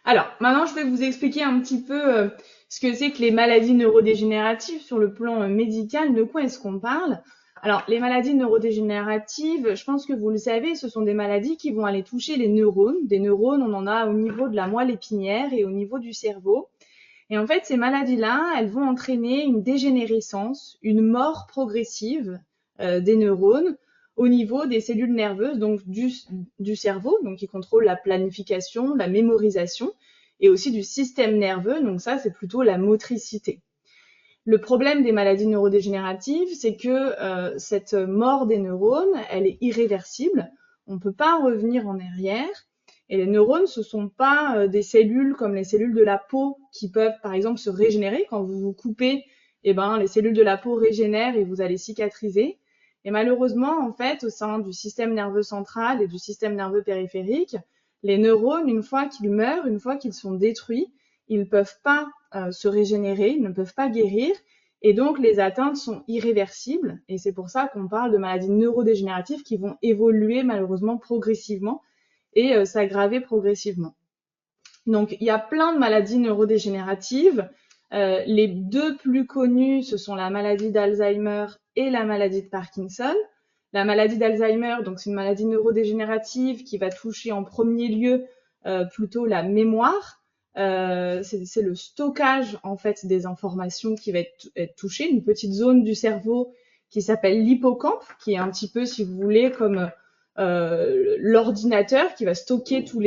Alors, maintenant, je vais vous expliquer un petit peu ce que c'est que les maladies neurodégénératives sur le plan médical. De quoi est-ce qu'on parle? Alors, les maladies neurodégénératives, je pense que vous le savez, ce sont des maladies qui vont aller toucher les neurones. Des neurones, on en a au niveau de la moelle épinière et au niveau du cerveau. Et en fait, ces maladies-là, elles vont entraîner une dégénérescence, une mort progressive des neurones au niveau des cellules nerveuses, donc du cerveau, donc qui contrôle la planification, la mémorisation, et aussi du système nerveux, donc ça, c'est plutôt la motricité. Le problème des maladies neurodégénératives, c'est que cette mort des neurones, elle est irréversible. On ne peut pas revenir en arrière. Et les neurones, ce ne sont pas des cellules comme les cellules de la peau qui peuvent, par exemple, se régénérer. Quand vous vous coupez, eh ben, les cellules de la peau régénèrent et vous allez cicatriser. Et malheureusement, en fait, au sein du système nerveux central et du système nerveux périphérique, les neurones, une fois qu'ils meurent, une fois qu'ils sont détruits, ils ne peuvent pas se régénérer, ils ne peuvent pas guérir, et donc les atteintes sont irréversibles, et c'est pour ça qu'on parle de maladies neurodégénératives qui vont évoluer malheureusement progressivement et s'aggraver progressivement. Donc il y a plein de maladies neurodégénératives. Les deux plus connues, ce sont la maladie d'Alzheimer et la maladie de Parkinson. La maladie d'Alzheimer, donc c'est une maladie neurodégénérative qui va toucher en premier lieu plutôt la mémoire. C'est le stockage en fait des informations qui va être touché, une petite zone du cerveau qui s'appelle l'hippocampe, qui est un petit peu, si vous voulez, comme l'ordinateur qui va stocker tous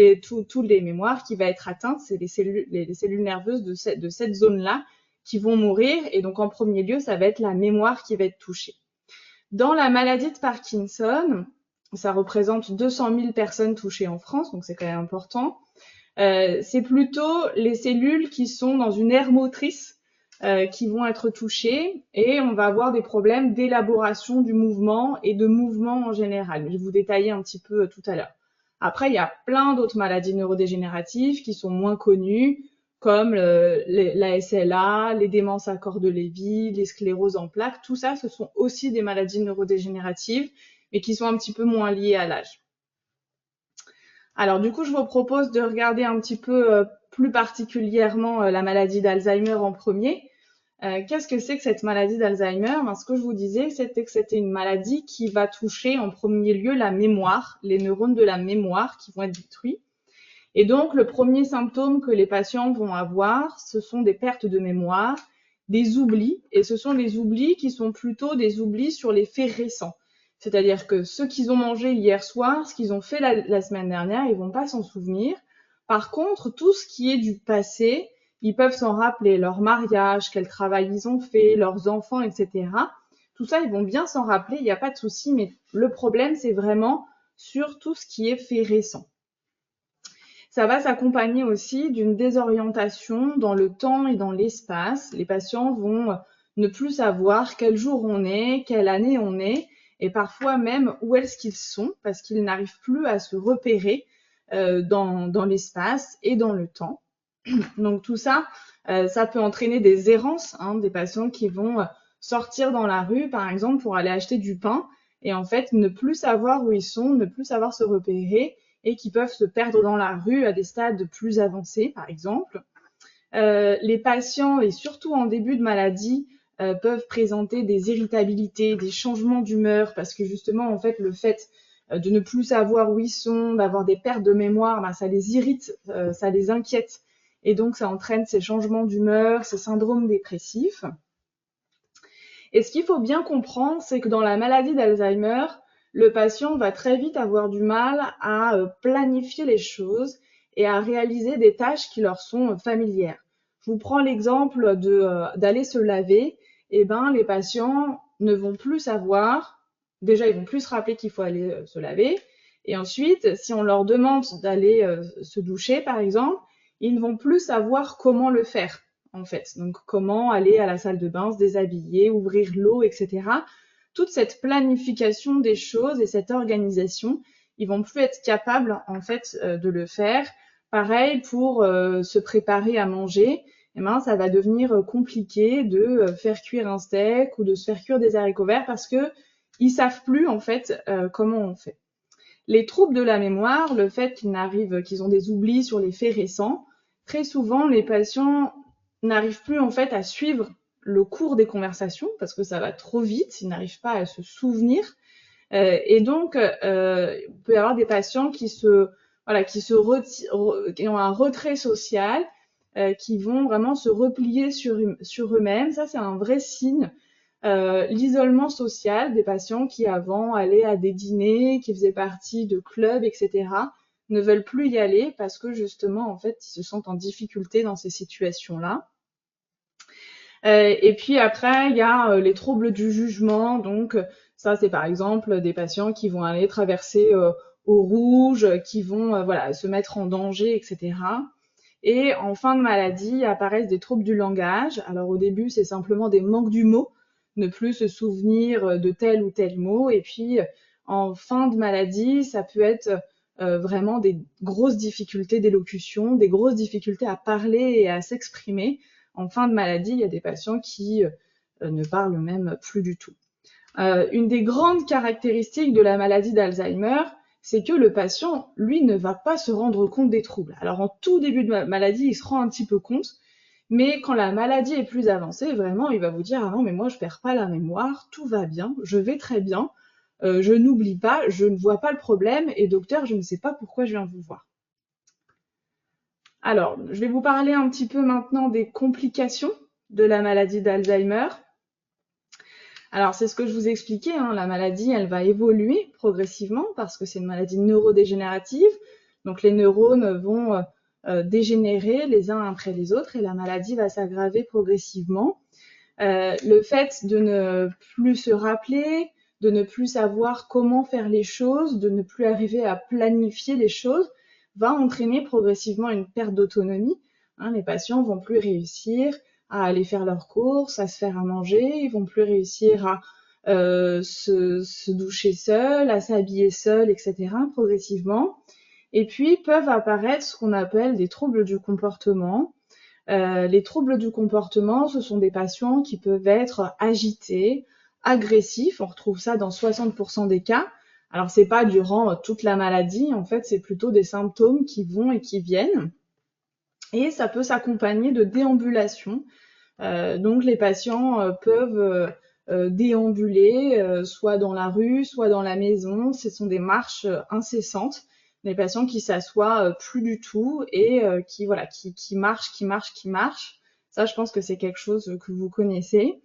les mémoires qui va être atteinte, c'est les cellules nerveuses de cette zone-là qui vont mourir. Et donc, en premier lieu, ça va être la mémoire qui va être touchée. Dans la maladie de Parkinson, ça représente 200 000 personnes touchées en France, donc c'est quand même important. C'est plutôt les cellules qui sont dans une aire motrice qui vont être touchées et on va avoir des problèmes d'élaboration du mouvement et de mouvement en général. Je vais vous détailler un petit peu tout à l'heure. Après, il y a plein d'autres maladies neurodégénératives qui sont moins connues, comme la SLA, les démences à corps de Lévy, les scléroses en plaques. Tout ça, ce sont aussi des maladies neurodégénératives, mais qui sont un petit peu moins liées à l'âge. Alors du coup, je vous propose de regarder un petit peu plus particulièrement la maladie d'Alzheimer en premier. Qu'est-ce que c'est que cette maladie d'Alzheimer? Ce que je vous disais, c'était que c'était une maladie qui va toucher en premier lieu la mémoire, les neurones de la mémoire qui vont être détruits. Et donc, le premier symptôme que les patients vont avoir, ce sont des pertes de mémoire, des oublis, et ce sont des oublis qui sont plutôt des oublis sur les faits récents. C'est-à-dire que ce qu'ils ont mangé hier soir, ce qu'ils ont fait la semaine dernière, ils vont pas s'en souvenir. Par contre, tout ce qui est du passé, ils peuvent s'en rappeler, leur mariage, quel travail ils ont fait, leurs enfants, etc. Tout ça, ils vont bien s'en rappeler, il n'y a pas de souci, mais le problème, c'est vraiment sur tout ce qui est fait récent. Ça va s'accompagner aussi d'une désorientation dans le temps et dans l'espace. Les patients vont ne plus savoir quel jour on est, quelle année on est, et parfois même où est-ce qu'ils sont, parce qu'ils n'arrivent plus à se repérer dans l'espace et dans le temps. Donc tout ça, ça peut entraîner des errances, des patients qui vont sortir dans la rue, par exemple, pour aller acheter du pain, et en fait ne plus savoir où ils sont, ne plus savoir se repérer, et qui peuvent se perdre dans la rue à des stades plus avancés, par exemple. Les patients, et surtout en début de maladie, peuvent présenter des irritabilités, des changements d'humeur, parce que justement, en fait, le fait de ne plus savoir où ils sont, d'avoir des pertes de mémoire, ça les irrite, ça les inquiète, et donc ça entraîne ces changements d'humeur, ces syndromes dépressifs. Et ce qu'il faut bien comprendre, c'est que dans la maladie d'Alzheimer, le patient va très vite avoir du mal à planifier les choses et à réaliser des tâches qui leur sont familières. Je vous prends l'exemple d'aller se laver. Eh ben, les patients ne vont plus savoir, déjà ils vont plus se rappeler qu'il faut aller se laver, et ensuite, si on leur demande d'aller se doucher par exemple, ils ne vont plus savoir comment le faire en fait. Donc comment aller à la salle de bain, se déshabiller, ouvrir l'eau, etc. Toute cette planification des choses et cette organisation, ils vont plus être capables en fait de le faire. Pareil pour se préparer à manger, ça va devenir compliqué de faire cuire un steak ou de se faire cuire des haricots verts parce que ils savent plus en fait comment on fait. Les troubles de la mémoire, le fait qu'ils ont des oublis sur les faits récents, très souvent, les patients n'arrivent plus en fait à suivre le cours des conversations parce que ça va trop vite, ils n'arrivent pas à se souvenir. Et donc, il peut y avoir des patients qui qui ont un retrait social, qui vont vraiment se replier sur eux-mêmes. Ça, c'est un vrai signe. L'isolement social des patients qui avant allaient à des dîners, qui faisaient partie de clubs, etc., ne veulent plus y aller parce que justement, en fait, ils se sentent en difficulté dans ces situations-là. Et puis après, il y a les troubles du jugement. Donc, ça, c'est par exemple des patients qui vont aller traverser au rouge, qui vont voilà, se mettre en danger, etc. Et en fin de maladie, apparaissent des troubles du langage. Alors au début, c'est simplement des manques du mot, ne plus se souvenir de tel ou tel mot. Et puis, en fin de maladie, ça peut être vraiment des grosses difficultés d'élocution, des grosses difficultés à parler et à s'exprimer. En fin de maladie, il y a des patients qui ne parlent même plus du tout. Une des grandes caractéristiques de la maladie d'Alzheimer, c'est que le patient, lui, ne va pas se rendre compte des troubles. Alors, en tout début de maladie, il se rend un petit peu compte, mais quand la maladie est plus avancée, vraiment, il va vous dire « Ah non, mais moi, je perds pas la mémoire, tout va bien, je vais très bien, je n'oublie pas, je ne vois pas le problème, et docteur, je ne sais pas pourquoi je viens vous voir. » Alors, je vais vous parler un petit peu maintenant des complications de la maladie d'Alzheimer. Alors, c'est ce que je vous expliquais, hein, la maladie, elle va évoluer progressivement parce que c'est une maladie neurodégénérative. Donc, les neurones vont dégénérer les uns après les autres et la maladie va s'aggraver progressivement. Le fait de ne plus se rappeler, de ne plus savoir comment faire les choses, de ne plus arriver à planifier les choses, va entraîner progressivement une perte d'autonomie. Hein, les patients vont plus réussir à aller faire leurs courses, à se faire à manger, ils vont plus réussir à se doucher seuls, à s'habiller seuls, etc. progressivement. Et puis peuvent apparaître ce qu'on appelle des troubles du comportement. Les troubles du comportement, ce sont des patients qui peuvent être agités, agressifs, on retrouve ça dans 60% des cas. Alors c'est pas durant toute la maladie, en fait c'est plutôt des symptômes qui vont et qui viennent. Et ça peut s'accompagner de déambulation. Donc les patients peuvent déambuler, soit dans la rue, soit dans la maison. Ce sont des marches incessantes. Des patients qui s'assoient plus du tout et qui marchent. Ça, je pense que c'est quelque chose que vous connaissez.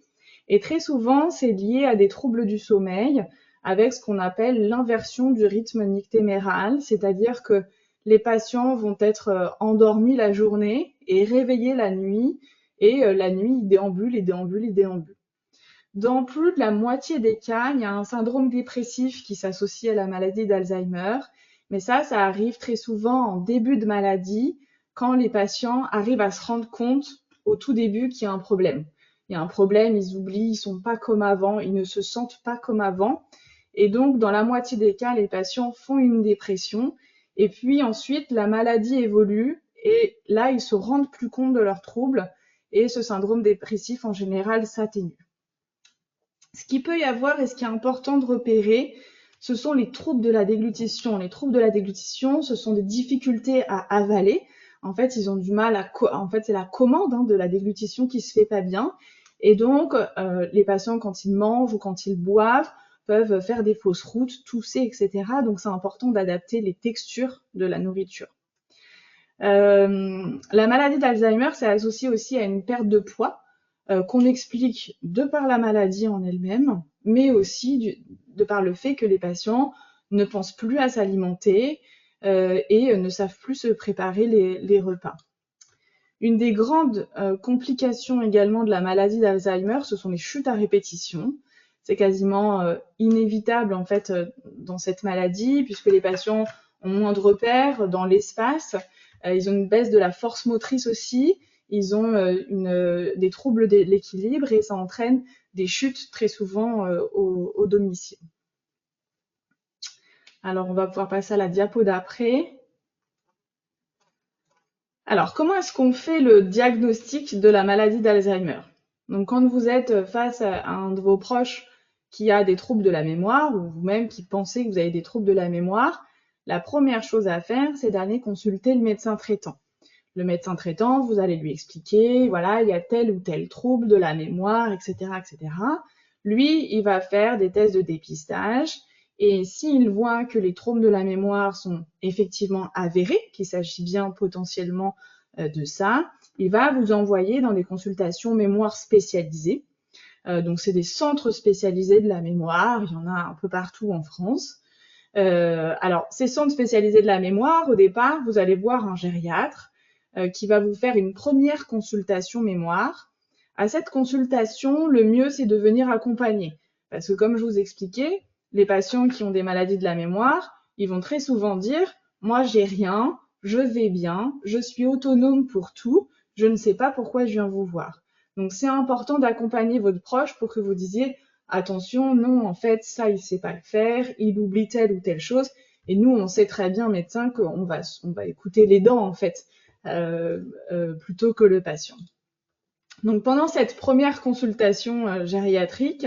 Et très souvent, c'est lié à des troubles du sommeil avec ce qu'on appelle l'inversion du rythme nictéméral, c'est-à-dire que les patients vont être endormis la journée et réveillés la nuit, et la nuit, ils déambulent. Dans plus de la moitié des cas, il y a un syndrome dépressif qui s'associe à la maladie d'Alzheimer, mais ça arrive très souvent en début de maladie, quand les patients arrivent à se rendre compte au tout début qu'il y a un problème. Il y a un problème, ils oublient, ils sont pas comme avant, ils ne se sentent pas comme avant. Et donc, dans la moitié des cas, les patients font une dépression. Et puis ensuite, la maladie évolue et là, ils se rendent plus compte de leurs troubles et ce syndrome dépressif, en général, s'atténue. Ce qu'il peut y avoir et ce qui est important de repérer, ce sont les troubles de la déglutition. Les troubles de la déglutition, ce sont des difficultés à avaler. En fait, ils ont du mal en fait, c'est la commande de la déglutition qui se fait pas bien. Et donc, les patients, quand ils mangent ou quand ils boivent, peuvent faire des fausses routes, tousser, etc. Donc, c'est important d'adapter les textures de la nourriture. La maladie d'Alzheimer, c'est associé aussi à une perte de poids qu'on explique de par la maladie en elle-même, mais aussi de par le fait que les patients ne pensent plus à s'alimenter et ne savent plus se préparer les repas. Une des grandes complications également de la maladie d'Alzheimer, ce sont les chutes à répétition. C'est quasiment inévitable en fait dans cette maladie, puisque les patients ont moins de repères dans l'espace, ils ont une baisse de la force motrice aussi, ils ont des troubles de l'équilibre et ça entraîne des chutes très souvent au domicile. Alors on va pouvoir passer à la diapo d'après. Alors, comment est-ce qu'on fait le diagnostic de la maladie d'Alzheimer? Donc, quand vous êtes face à un de vos proches qui a des troubles de la mémoire, ou vous-même qui pensez que vous avez des troubles de la mémoire, la première chose à faire, c'est d'aller consulter le médecin traitant. Le médecin traitant, vous allez lui expliquer, voilà, il y a tel ou tel trouble de la mémoire, etc., etc. Lui, il va faire des tests de dépistage et s'il voit que les troubles de la mémoire sont effectivement avérés, qu'il s'agit bien potentiellement de ça, il va vous envoyer dans des consultations mémoire spécialisées. Donc, c'est des centres spécialisés de la mémoire, il y en a un peu partout en France. Alors, ces centres spécialisés de la mémoire, au départ, vous allez voir un gériatre qui va vous faire une première consultation mémoire. À cette consultation, le mieux, c'est de venir accompagner. Parce que comme je vous expliquais, les patients qui ont des maladies de la mémoire, ils vont très souvent dire « Moi, j'ai rien, je vais bien, je suis autonome pour tout, je ne sais pas pourquoi je viens vous voir. » Donc, c'est important d'accompagner votre proche pour que vous disiez « Attention, non, en fait, ça, il sait pas le faire, il oublie telle ou telle chose. » Et nous, on sait très bien, médecin, qu'on va écouter les dents, en fait, plutôt que le patient. Donc, pendant cette première consultation gériatrique,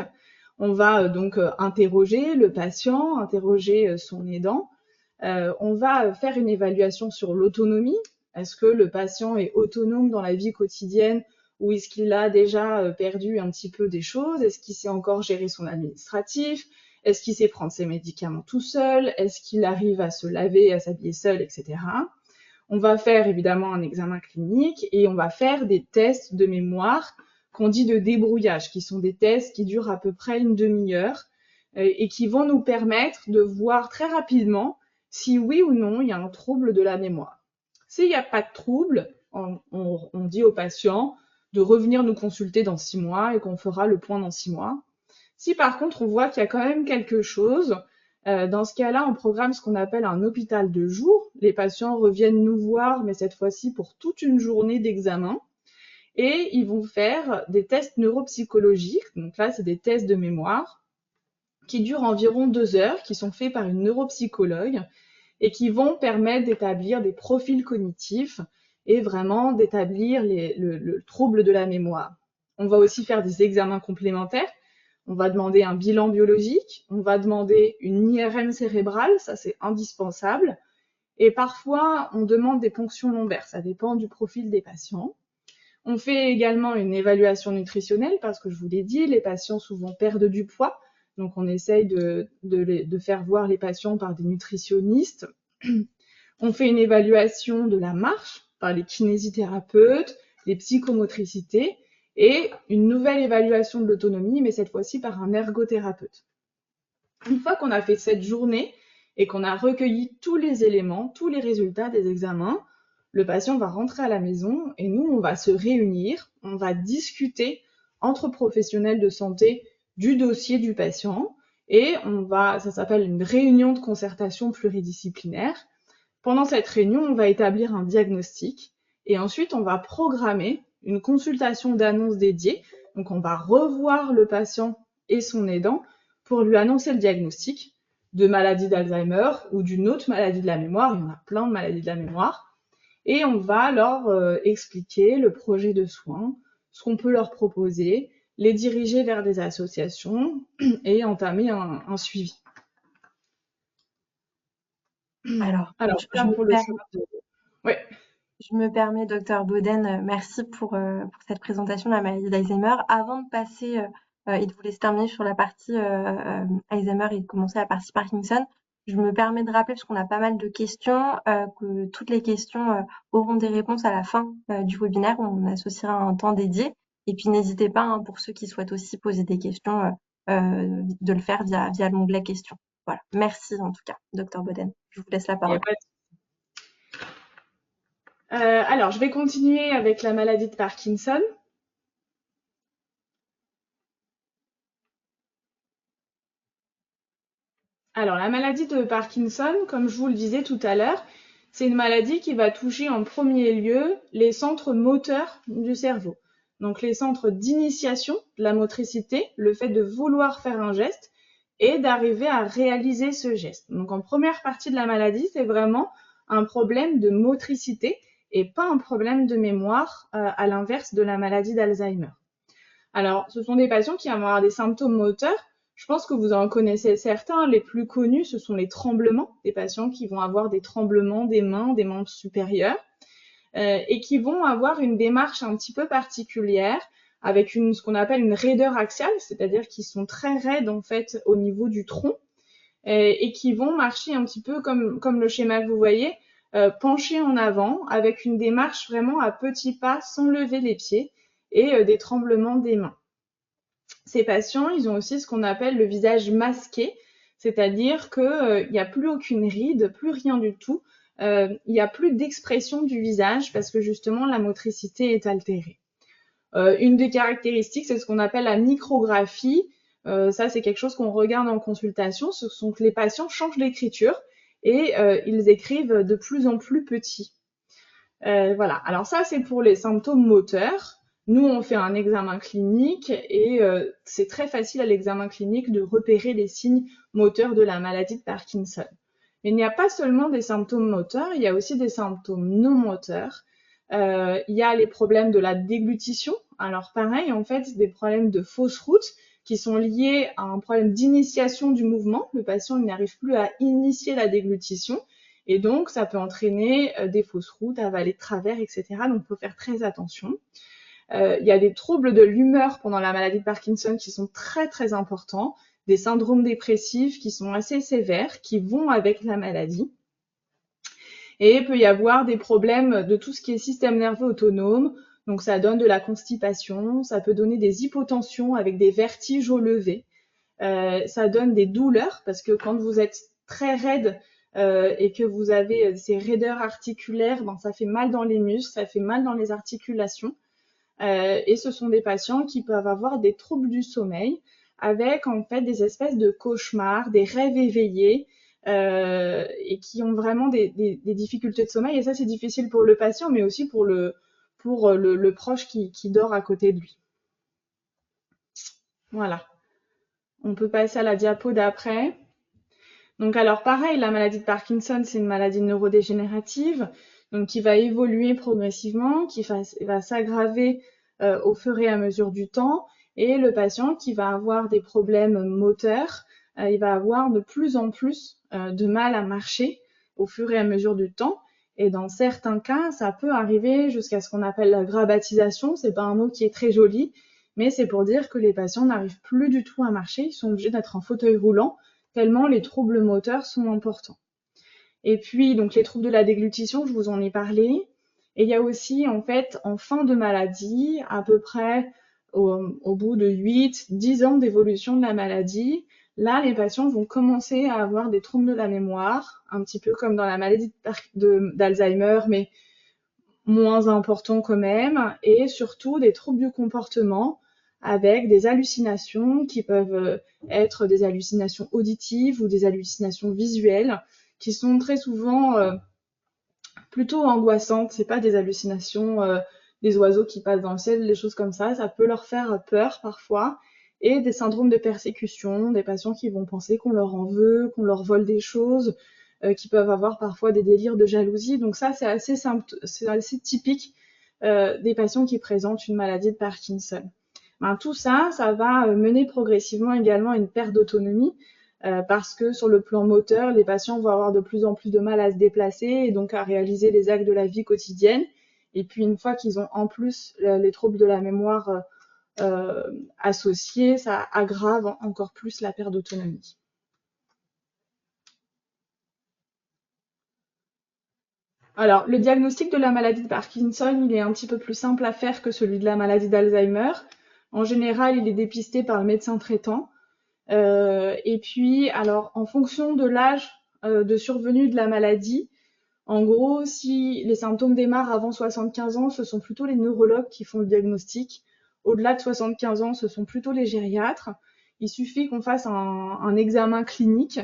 on va donc interroger le patient, interroger son aidant. On va faire une évaluation sur l'autonomie. Est-ce que le patient est autonome dans la vie quotidienne ou est-ce qu'il a déjà perdu un petit peu des choses? Est-ce qu'il sait encore gérer son administratif? Est-ce qu'il sait prendre ses médicaments tout seul? Est-ce qu'il arrive à se laver, à s'habiller seul, etc. On va faire évidemment un examen clinique et on va faire des tests de mémoire qu'on dit de débrouillage, qui sont des tests qui durent à peu près une demi-heure et qui vont nous permettre de voir très rapidement si oui ou non il y a un trouble de la mémoire. S'il n'y a pas de trouble, on dit au patient de revenir nous consulter dans 6 mois et qu'on fera le point dans 6 mois. Si par contre on voit qu'il y a quand même quelque chose, dans ce cas-là, on programme ce qu'on appelle un hôpital de jour. Les patients reviennent nous voir, mais cette fois-ci pour toute une journée d'examen. Et ils vont faire des tests neuropsychologiques. Donc là, c'est des tests de mémoire qui durent environ 2 heures, qui sont faits par une neuropsychologue et qui vont permettre d'établir des profils cognitifs et vraiment d'établir le trouble de la mémoire. On va aussi faire des examens complémentaires. On va demander un bilan biologique, on va demander une IRM cérébrale, ça c'est indispensable. Et parfois, on demande des ponctions lombaires, ça dépend du profil des patients. On fait également une évaluation nutritionnelle parce que je vous l'ai dit, les patients souvent perdent du poids. Donc, on essaye de faire voir les patients par des nutritionnistes. On fait une évaluation de la marche par les kinésithérapeutes, les psychomotricités et une nouvelle évaluation de l'autonomie, mais cette fois-ci par un ergothérapeute. Une fois qu'on a fait cette journée et qu'on a recueilli tous les éléments, tous les résultats des examens, le patient va rentrer à la maison et nous, on va se réunir, on va discuter entre professionnels de santé du dossier du patient et ça s'appelle une réunion de concertation pluridisciplinaire. Pendant cette réunion, on va établir un diagnostic et ensuite on va programmer une consultation d'annonce dédiée. Donc on va revoir le patient et son aidant pour lui annoncer le diagnostic de maladie d'Alzheimer ou d'une autre maladie de la mémoire. Il y en a plein de maladies de la mémoire. Et on va leur expliquer le projet de soins, ce qu'on peut leur proposer, les diriger vers des associations et entamer un suivi. Alors je me permets, docteur Boden, merci pour cette présentation de la maladie d'Alzheimer. Avant de passer et de vous laisser terminer sur la partie Alzheimer et de commencer la partie Parkinson, je me permets de rappeler, parce qu'on a pas mal de questions, que toutes les questions auront des réponses à la fin du webinaire, où on associera un temps dédié. Et puis n'hésitez pas, hein, pour ceux qui souhaitent aussi poser des questions, de le faire via l'onglet questions. Voilà. Merci en tout cas, docteur Boden. Je vous laisse la parole. Alors, je vais continuer avec la maladie de Parkinson. Alors, la maladie de Parkinson, comme je vous le disais tout à l'heure, c'est une maladie qui va toucher en premier lieu les centres moteurs du cerveau. Donc, les centres d'initiation de la motricité, le fait de vouloir faire un geste et d'arriver à réaliser ce geste. Donc, en première partie de la maladie, c'est vraiment un problème de motricité et pas un problème de mémoire, à l'inverse de la maladie d'Alzheimer. Alors, ce sont des patients qui vont avoir des symptômes moteurs. Je pense que vous en connaissez certains. Les plus connus, ce sont les tremblements, des patients qui vont avoir des tremblements des mains, des membres supérieurs. et qui vont avoir une démarche un petit peu particulière, avec ce qu'on appelle une raideur axiale, c'est-à-dire qu'ils sont très raides en fait au niveau du tronc, et qui vont marcher un petit peu comme le schéma que vous voyez, penchés en avant, avec une démarche vraiment à petits pas, sans lever les pieds, et des tremblements des mains. Ces patients, ils ont aussi ce qu'on appelle le visage masqué, c'est-à-dire qu'il n'y a plus aucune ride, plus rien du tout, il n'y a plus d'expression du visage parce que justement la motricité est altérée. Une des caractéristiques, c'est ce qu'on appelle la micrographie. Ça, c'est quelque chose qu'on regarde en consultation. Ce sont que les patients changent d'écriture et ils écrivent de plus en plus petit. Voilà. Alors ça, c'est pour les symptômes moteurs. Nous, on fait un examen clinique et c'est très facile à l'examen clinique de repérer les signes moteurs de la maladie de Parkinson. Mais il n'y a pas seulement des symptômes moteurs, il y a aussi des symptômes non moteurs. Il y a les problèmes de la déglutition. Alors pareil, en fait, des problèmes de fausse route qui sont liés à un problème d'initiation du mouvement. Le patient n'arrive plus à initier la déglutition et donc ça peut entraîner des fausses routes, avaler de travers, etc. Donc il faut faire très attention. Il y a des troubles de l'humeur pendant la maladie de Parkinson qui sont très très importants, des syndromes dépressifs qui sont assez sévères, qui vont avec la maladie. Et il peut y avoir des problèmes de tout ce qui est système nerveux autonome, donc ça donne de la constipation, ça peut donner des hypotensions avec des vertiges au lever, ça donne des douleurs, parce que quand vous êtes très raide et que vous avez ces raideurs articulaires, ben, ça fait mal dans les muscles, ça fait mal dans les articulations. Et ce sont des patients qui peuvent avoir des troubles du sommeil avec en fait des espèces de cauchemars, des rêves éveillés et qui ont vraiment des difficultés de sommeil. Et ça, c'est difficile pour le patient, mais aussi pour le proche qui dort à côté de lui. Voilà. On peut passer à la diapo d'après. Donc alors pareil, la maladie de Parkinson, c'est une maladie neurodégénérative, donc qui va évoluer progressivement, qui va s'aggraver au fur et à mesure du temps, et le patient qui va avoir des problèmes moteurs, il va avoir de plus en plus de mal à marcher au fur et à mesure du temps, et dans certains cas, ça peut arriver jusqu'à ce qu'on appelle la grabatisation. C'est pas un mot qui est très joli, mais c'est pour dire que les patients n'arrivent plus du tout à marcher, ils sont obligés d'être en fauteuil roulant, tellement les troubles moteurs sont importants. Et puis, donc, les troubles de la déglutition, je vous en ai parlé. Et il y a aussi, en fait, en fin de maladie, à peu près au bout de 8-10 ans d'évolution de la maladie, là, les patients vont commencer à avoir des troubles de la mémoire, un petit peu comme dans la maladie d'Alzheimer, mais moins importants quand même, et surtout des troubles du comportement, avec des hallucinations qui peuvent être des hallucinations auditives ou des hallucinations visuelles, qui sont très souvent plutôt angoissantes. C'est pas des hallucinations des oiseaux qui passent dans le ciel, des choses comme ça peut leur faire peur parfois, et des syndromes de persécution, des patients qui vont penser qu'on leur en veut, qu'on leur vole des choses, qui peuvent avoir parfois des délires de jalousie. Donc ça, c'est assez typique des patients qui présentent une maladie de Parkinson. Ben, tout ça, ça va mener progressivement également à une perte d'autonomie parce que sur le plan moteur, les patients vont avoir de plus en plus de mal à se déplacer et donc à réaliser les actes de la vie quotidienne. Et puis une fois qu'ils ont en plus les troubles de la mémoire associés, ça aggrave encore plus la perte d'autonomie. Alors, le diagnostic de la maladie de Parkinson, il est un petit peu plus simple à faire que celui de la maladie d'Alzheimer. En général, il est dépisté par le médecin traitant. Et puis, alors, en fonction de l'âge de survenue de la maladie, en gros, si les symptômes démarrent avant 75 ans, ce sont plutôt les neurologues qui font le diagnostic. Au-delà de 75 ans, ce sont plutôt les gériatres. Il suffit qu'on fasse un examen clinique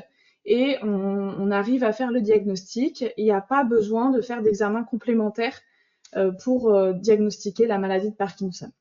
et on arrive à faire le diagnostic. Il n'y a pas besoin de faire d'examen complémentaire pour diagnostiquer la maladie de Parkinson.